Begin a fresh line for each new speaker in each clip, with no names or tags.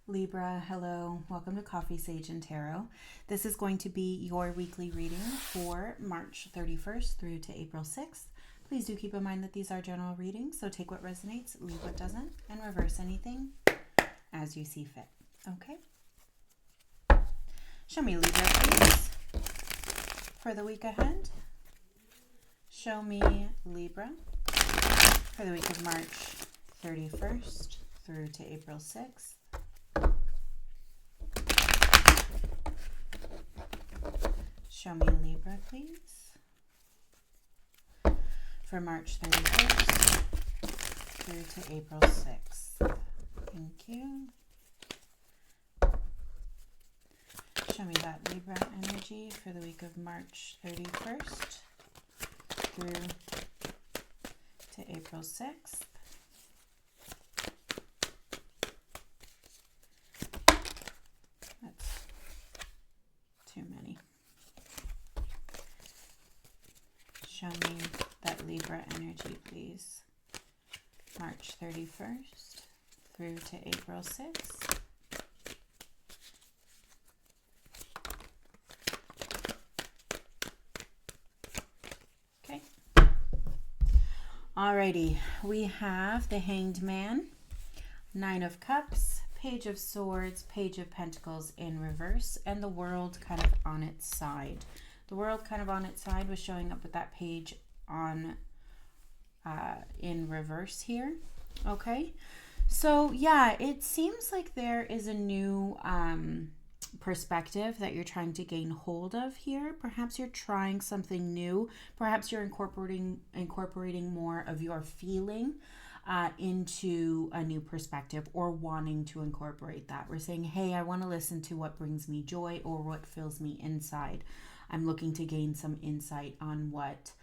Libra, hello. Welcome to Coffee, Sage, and Tarot. This is going to be your weekly reading for March 31st through to April 6th. Please do keep in mind that these are general readings, so take what resonates, leave what doesn't, and reverse anything as you see fit. Okay? Show me Libra, please, for the week ahead. Show me Libra for the week of March 31st through to April 6th. Show me Libra, please, for March 31st through to April 6th. Thank you. Show me that Libra energy for the week of March 31st through to April 6th. That's too many. Show me that Libra energy, please. March 31st through to April 6th. Okay. Alrighty, we have the Hanged Man, Nine of Cups, Page of Swords, Page of Pentacles in reverse, and the World kind of on its side. The World kind of on its side was showing up with that page on in reverse here. Okay, so yeah, it seems like there is a new perspective that you're trying to gain hold of here. Perhaps you're trying something new. Perhaps you're incorporating more of your feeling into a new perspective, or wanting to incorporate that. We're saying, hey, I want to listen to what brings me joy or what fills me inside. I'm looking to gain some insight on what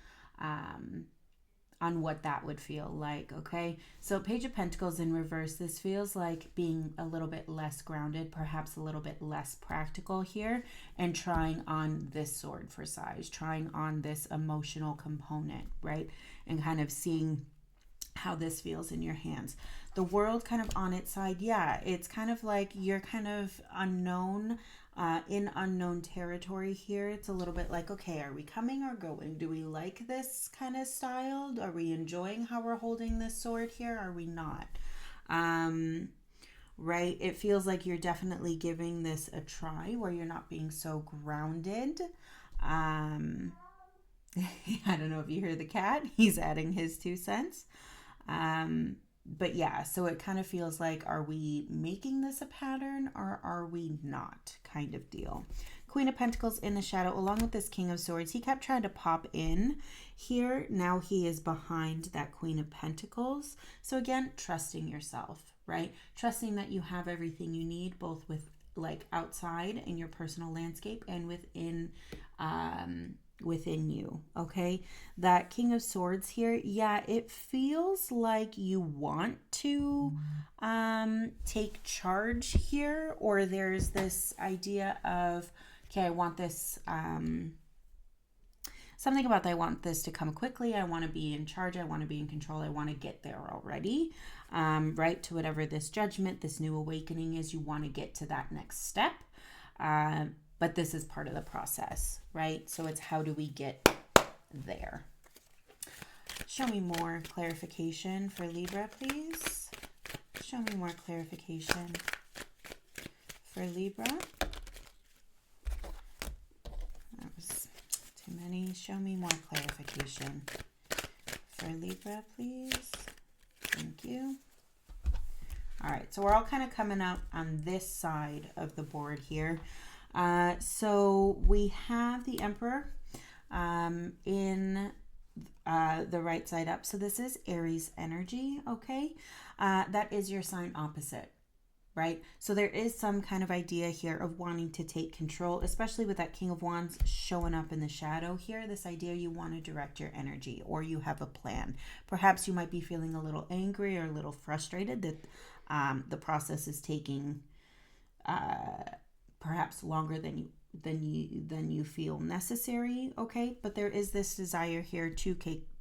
that would feel like. Okay, so Page of Pentacles in reverse, this feels like being a little bit less grounded, perhaps a little bit less practical here, and trying on this sword for size, trying on this emotional component, right? And kind of seeing how this feels in your hands. The World kind of on its side, yeah, it's kind of like you're kind of unknown, in unknown territory here. It's a little bit like, okay, are we coming or going? Do we like this kind of style? Are we enjoying how we're holding this sword here? Are we not? Right? It feels like you're definitely giving this a try where you're not being so grounded. I don't know if you hear the cat. He's adding his 2 cents. But yeah, so it kind of feels like, are we making this a pattern or are we not, kind of deal. Queen of Pentacles in the shadow, along with this King of Swords. He kept trying to pop in here. Now he is behind that Queen of Pentacles. So again, trusting yourself, right? Trusting that you have everything you need, both with like outside in your personal landscape and within you. Okay, that King of Swords here, yeah, it feels like you want to take charge here, or there's this idea of, okay, I want this something about, I want this to come quickly, I want to be in charge, I want to be in control, I want to get there already, right, to whatever this judgment, this new awakening is. You want to get to that next step, but this is part of the process, right? So it's, how do we get there? Show me more clarification for Libra, please. Show me more clarification for Libra. That was too many. Show me more clarification for Libra, please. Thank you. All right, so we're all kind of coming up on this side of the board here. So we have the Emperor in the right side up. So this is Aries energy, okay? That is your sign opposite, right? So there is some kind of idea here of wanting to take control, especially with that King of Wands showing up in the shadow here. This idea you want to direct your energy, or you have a plan. Perhaps you might be feeling a little angry or a little frustrated that the process is taking perhaps longer than you feel necessary, okay? But there is this desire here to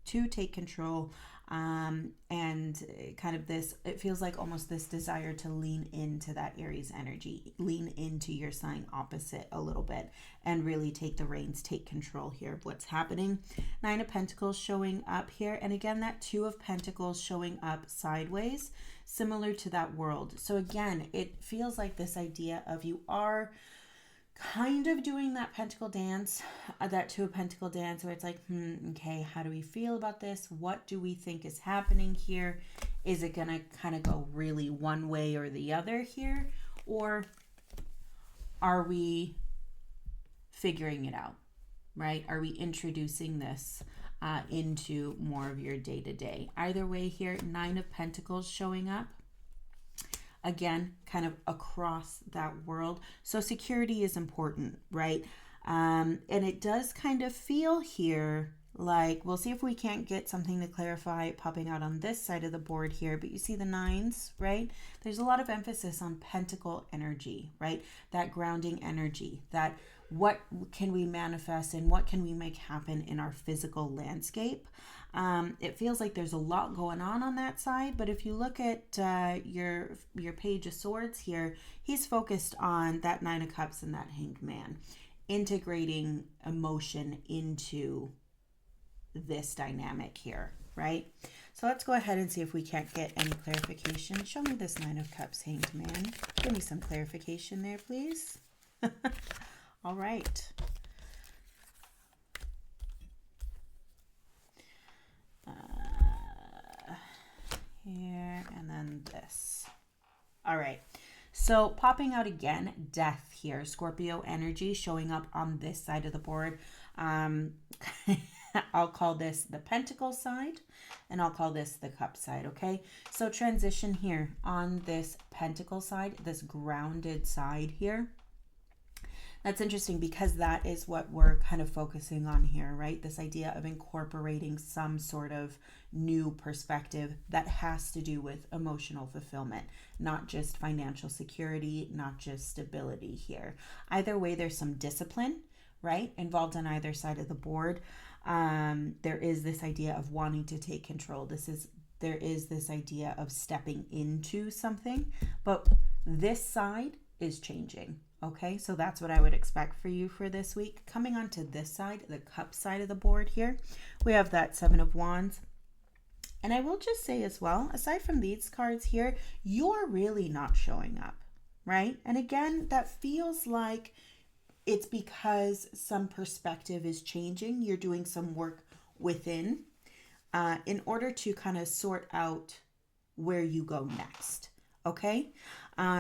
to take control, and kind of this, it feels like almost this desire to lean into that Aries energy, lean into your sign opposite a little bit and really take the reins, take control here of what's happening. 9 of Pentacles showing up here, and again that 2 of Pentacles showing up sideways, similar to that World. So again, it feels like this idea of you are kind of doing that pentacle dance, that 2 of Pentacle dance, where it's like, okay, how do we feel about this? What do we think is happening here? Is it gonna kind of go really one way or the other here? Or are we figuring it out, right? Are we introducing this into more of your day-to-day? Either way here, 9 of Pentacles showing up. Again, kind of across that World. So security is important, right? And it does kind of feel here like, we'll see if we can't get something to clarify popping out on this side of the board here, but you see the 9s, right? There's a lot of emphasis on pentacle energy, right? That grounding energy, that what can we manifest and what can we make happen in our physical landscape. It feels like there's a lot going on that side, but if you look at your Page of Swords here, he's focused on that 9 of Cups and that Hanged Man, integrating emotion into this dynamic here, right? So let's go ahead and see if we can't get any clarification. Show me this 9 of Cups, Hanged Man. Give me some clarification there, please. All right. Here and then this. All right. So popping out again, Death here. Scorpio energy showing up on this side of the board. I'll call this the Pentacle side, and I'll call this the Cup side, okay? So transition here on this Pentacle side, this grounded side here. That's interesting because that is what we're kind of focusing on here, right? This idea of incorporating some sort of new perspective that has to do with emotional fulfillment, not just financial security, not just stability here. Either way, there's some discipline, right, involved on either side of the board. There is this idea of wanting to take control. There is this idea of stepping into something, but this side is changing. Okay, so that's what I would expect for you for this week. Coming on to this side, the Cup side of the board here, we have that 7 of Wands. And I will just say as well, aside from these cards here, you're really not showing up, right? And again, that feels like it's because some perspective is changing. You're doing some work within in order to kind of sort out where you go next. Okay,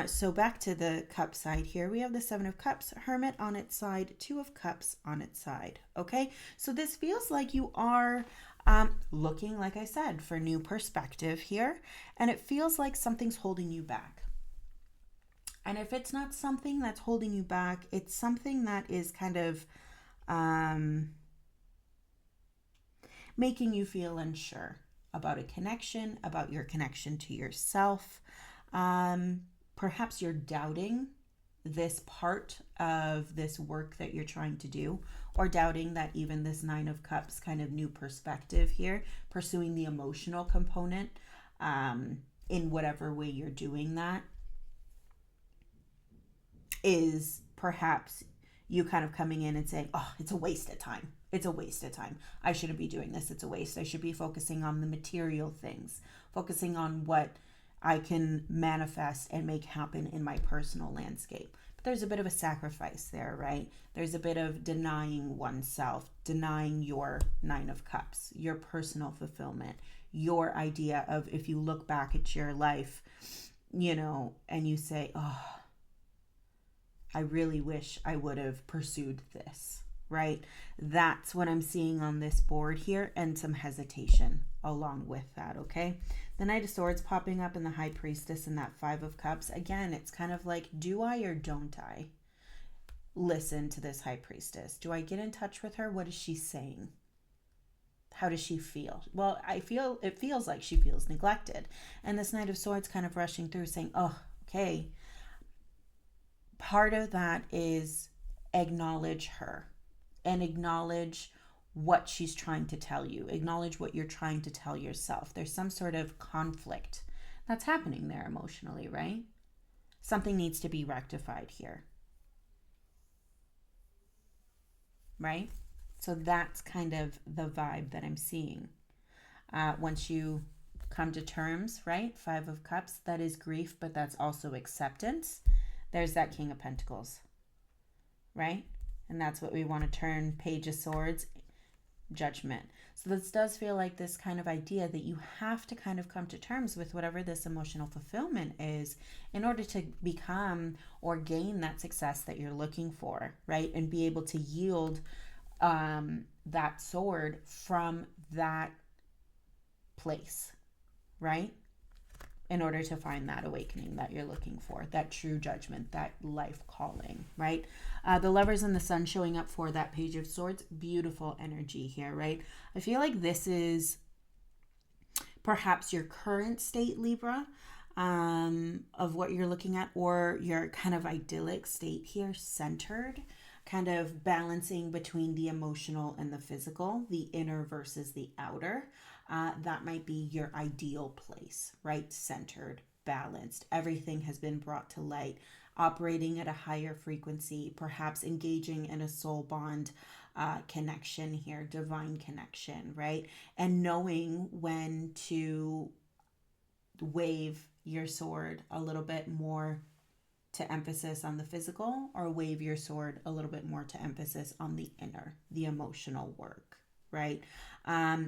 so back to the Cup side here, we have the 7 of Cups, Hermit on its side, 2 of Cups on its side. Okay, so this feels like you are looking, like I said, for new perspective here, and it feels like something's holding you back. And if it's not something that's holding you back, it's something that is kind of making you feel unsure about a connection, about your connection to yourself. Perhaps you're doubting this part of this work that you're trying to do, or doubting that even this 9 of Cups kind of new perspective here, pursuing the emotional component in whatever way you're doing that, is perhaps you kind of coming in and saying, oh, it's a waste of time. It's a waste of time. I shouldn't be doing this. It's a waste. I should be focusing on the material things, focusing on what I can manifest and make happen in my personal landscape. But there's a bit of a sacrifice there, right? There's a bit of denying oneself, denying your 9 of Cups, your personal fulfillment, your idea of, if you look back at your life, you know, and you say, oh, I really wish I would have pursued this, right? That's what I'm seeing on this board here, and some hesitation along with that, okay? The Knight of Swords popping up in the High Priestess and that 5 of Cups. Again, it's kind of like, do I or don't I listen to this High Priestess? Do I get in touch with her? What is she saying? How does she feel? Well, it feels like she feels neglected. And this Knight of Swords kind of rushing through saying, oh, okay. Part of that is acknowledge her and acknowledge what she's trying to tell you. Acknowledge what you're trying to tell yourself. There's some sort of conflict that's happening there emotionally, right? Something needs to be rectified here, right? So that's kind of the vibe that I'm seeing. Once you come to terms, right? 5 of Cups, that is grief, but that's also acceptance. There's that King of Pentacles, right? And that's what we want to turn Page of Swords, judgment. So this does feel like this kind of idea that you have to kind of come to terms with whatever this emotional fulfillment is in order to become or gain that success that you're looking for, right? And be able to yield that sword from that place, right? In order to find that awakening that you're looking for, that true judgment, that life calling, right? The Lovers and the Sun showing up for that Page of Swords. Beautiful energy here, right? I feel like this is perhaps your current state, Libra, of what you're looking at, or your kind of idyllic state here, centered, kind of balancing between the emotional and the physical, the inner versus the outer. That might be your ideal place, right? Centered, balanced. Everything has been brought to light, operating at a higher frequency, perhaps engaging in a soul bond connection here, divine connection, right? And knowing when to wave your sword a little bit more to emphasis on the physical, or wave your sword a little bit more to emphasis on the inner, the emotional work, right?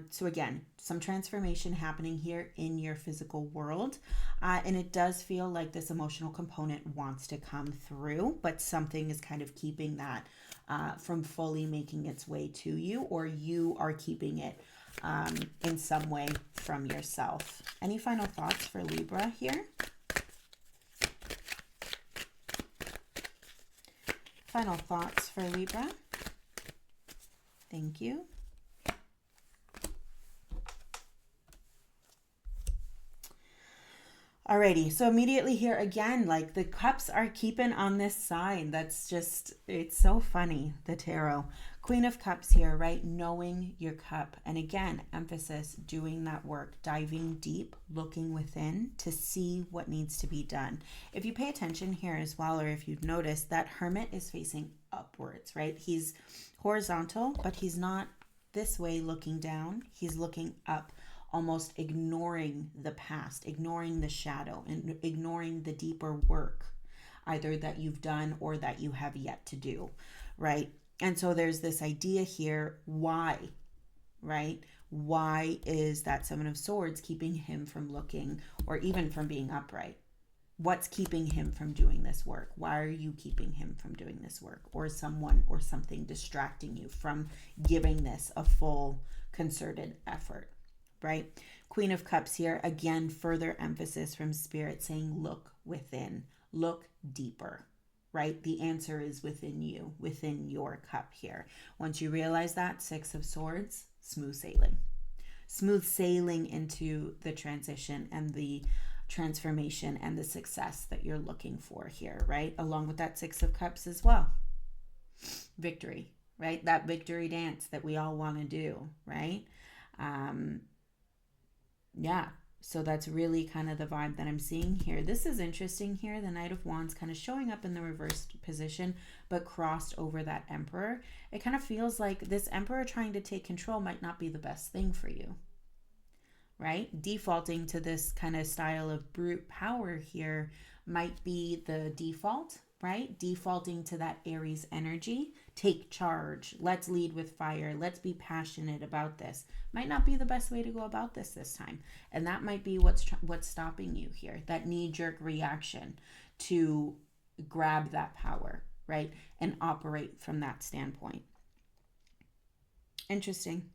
So again, some transformation happening here in your physical world. And it does feel like this emotional component wants to come through, but something is kind of keeping that from fully making its way to you, or you are keeping it in some way from yourself. Any final thoughts for Libra here? Final thoughts for Libra. Thank you. Alrighty, so immediately here again, like the cups are keeping on this side. That's just, it's so funny, the tarot. Queen of Cups here, right? Knowing your cup. And again, emphasis, doing that work, diving deep, looking within to see what needs to be done. If you pay attention here as well, or if you've noticed, that Hermit is facing upwards, right? He's horizontal, but he's not this way looking down. He's looking up, almost ignoring the past, ignoring the shadow, and ignoring the deeper work, either that you've done or that you have yet to do, right? And so there's this idea here, why, right? Why is that Seven of Swords keeping him from looking, or even from being upright? What's keeping him from doing this work? Why are you keeping him from doing this work? Or someone or something distracting you from giving this a full concerted effort? Right? Queen of Cups here, again, further emphasis from Spirit saying, look within, look deeper, right? The answer is within you, within your cup here. Once you realize that, Six of Swords, smooth sailing into the transition and the transformation and the success that you're looking for here, right? Along with that Six of Cups as well. Victory, right? That victory dance that we all want to do, right? Yeah, so that's really kind of the vibe that I'm seeing here. This is interesting here. The Knight of Wands kind of showing up in the reversed position, but crossed over that Emperor. It kind of feels like this Emperor trying to take control might not be the best thing for you, right? Defaulting to this kind of style of brute power here might be the default, right? Defaulting to that Aries energy. Take charge. Let's lead with fire. Let's be passionate about this. Might not be the best way to go about this time. And that might be what's stopping you here. That knee-jerk reaction to grab that power, right? And operate from that standpoint. Interesting.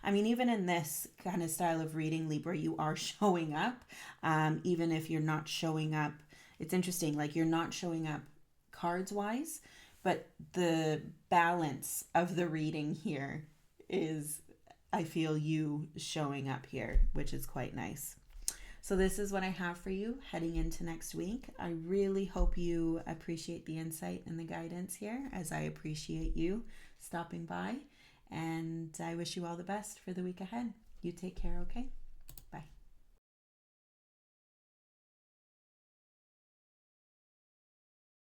I mean, even in this kind of style of reading, Libra, you are showing up. Even if you're not showing up, it's interesting, like you're not showing up cards-wise, but the balance of the reading here is, I feel, you showing up here, which is quite nice. So this is what I have for you heading into next week. I really hope you appreciate the insight and the guidance here, as I appreciate you stopping by. And I wish you all the best for the week ahead. You take care, okay?